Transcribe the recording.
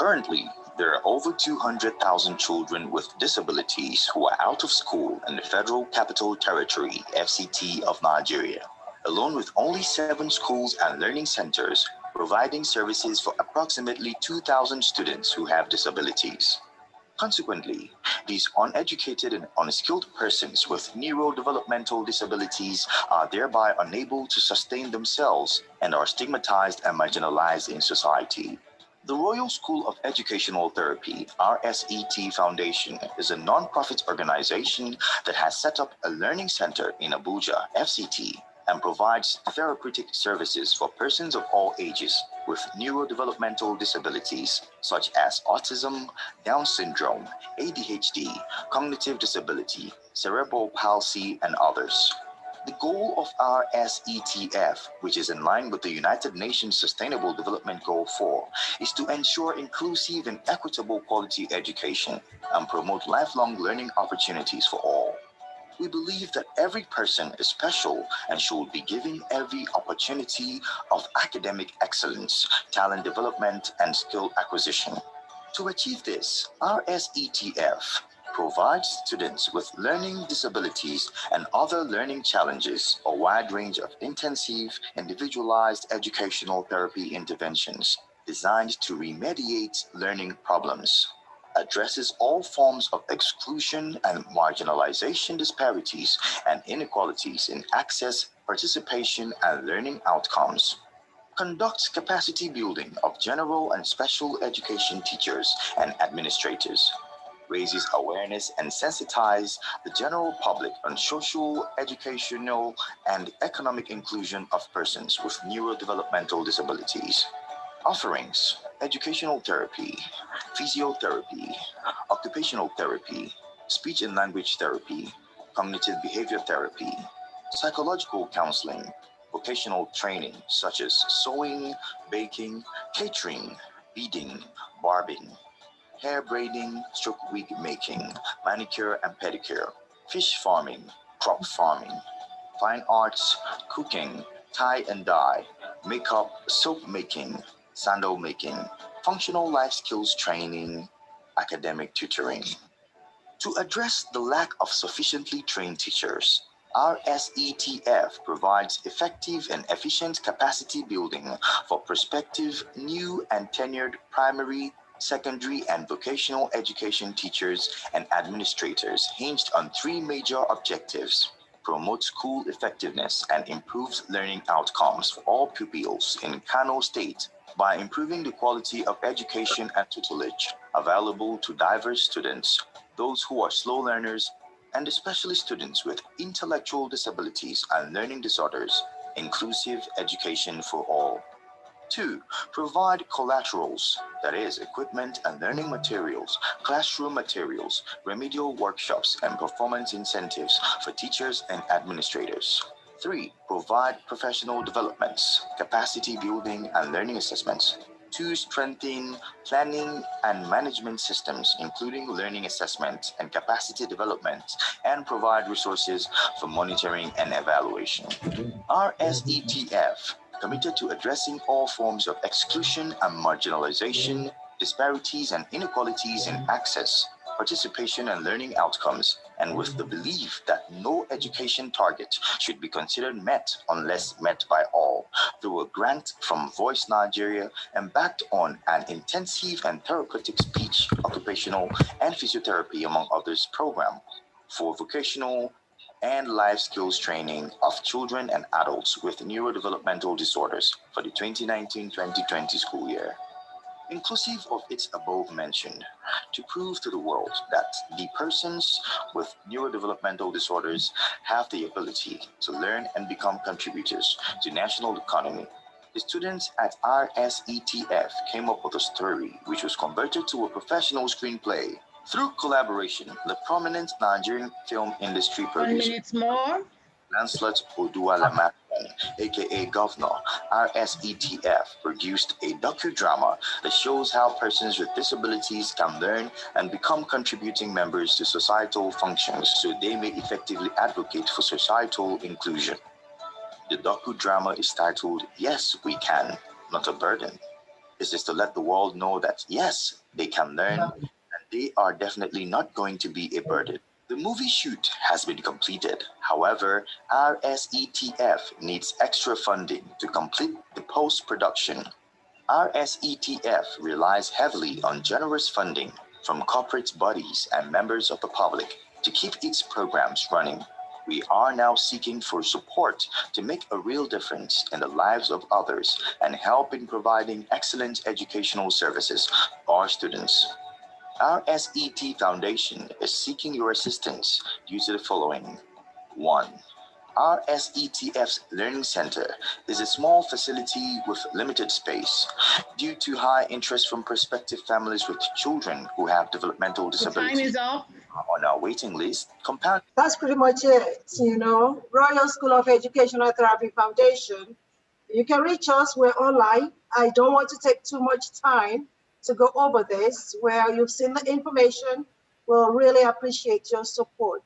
Currently, there are over 200,000 children with disabilities who are out of school in the Federal Capital Territory (FCT) of Nigeria, along with only 7 schools and learning centers providing services for approximately 2,000 students who have disabilities. Consequently, these uneducated and unskilled persons with neurodevelopmental disabilities are thereby unable to sustain themselves and are stigmatized and marginalized in society. The Royal School of Educational Therapy (RSET) Foundation is a non-profit organization that has set up a learning center in Abuja, FCT, and provides therapeutic services for persons of all ages with neurodevelopmental disabilities such as autism, Down syndrome, ADHD, cognitive disability, cerebral palsy, and others. The goal of RSETF, which is in line with the United Nations Sustainable Development Goal 4, is to ensure inclusive and equitable quality education and promote lifelong learning opportunities for all. We believe that every person is special and should be given every opportunity of academic excellence, talent development, and skill acquisition. To achieve this, RSETF provides students with learning disabilities and other learning challenges a wide range of intensive, individualized educational therapy interventions designed to remediate learning problems, addresses all forms of exclusion and marginalization disparities and inequalities in access, participation, and learning outcomes, conducts capacity building of general and special education teachers and administrators, raises awareness and sensitizes the general public on social, educational, and economic inclusion of persons with neurodevelopmental disabilities. Offerings: educational therapy, physiotherapy, occupational therapy, speech and language therapy, cognitive behavior therapy, psychological counseling, vocational training such as sewing, baking, catering, beading, barbing, hair braiding, stroke wig making, manicure and pedicure, fish farming, crop farming, fine arts, cooking, tie and dye, makeup, soap making, sandal making, functional life skills training, academic tutoring. To address the lack of sufficiently trained teachers, RSETF provides effective and efficient capacity building for prospective, new and tenured primary, secondary, and vocational education teachers and administrators hinged on 3 major objectives: promote school effectiveness and improves learning outcomes for all pupils in Kano State by improving the quality of education and tutelage available to diverse students, those who are slow learners, and especially students with intellectual disabilities and learning disorders, inclusive education for all. 2. Provide collaterals, that is, equipment and learning materials, classroom materials, remedial workshops, and performance incentives for teachers and administrators. 3. Provide professional developments, capacity building, and learning assessments. 2. Strengthen planning and management systems, including learning assessment and capacity development, and provide resources for monitoring and evaluation. RSETF, committed to addressing all forms of exclusion and marginalization, disparities and inequalities in access, participation and learning outcomes, and with the belief that no education target should be considered met unless met by all, through a grant from Voice Nigeria and backed on an intensive and therapeutic speech, occupational, and physiotherapy, among others, program for vocational and life skills training of children and adults with neurodevelopmental disorders for the 2019-2020 school year. Inclusive of its above mentioned, to prove to the world that the persons with neurodevelopmental disorders have the ability to learn and become contributors to national economy, the students at RSETF came up with a story which was converted to a professional screenplay. Through collaboration, the prominent Nigerian film industry producer 1 minute more. Lancelot Oduwalamakan, aka Governor, RSETF, produced a docudrama that shows how persons with disabilities can learn and become contributing members to societal functions so they may effectively advocate for societal inclusion. The docudrama is titled Yes, We Can, Not a Burden. This is to let the world know that yes, they can learn and they are definitely not going to be a burden. The movie shoot has been completed. However, RSETF needs extra funding to complete the post-production. RSETF relies heavily on generous funding from corporate bodies and members of the public to keep its programs running. We are now seeking for support to make a real difference in the lives of others and help in providing excellent educational services for our students. Our SET Foundation is seeking your assistance due to the following. 1. Our SETF's Learning Center is a small facility with limited space. Due to high interest from prospective families with children who have developmental disabilities, time is up. On our waiting list, compound. That's pretty much it. Royal School of Educational Therapy Foundation. You can reach us. We're online. I don't want to take too much time to go over this. Where you've seen the information, we'll really appreciate your support.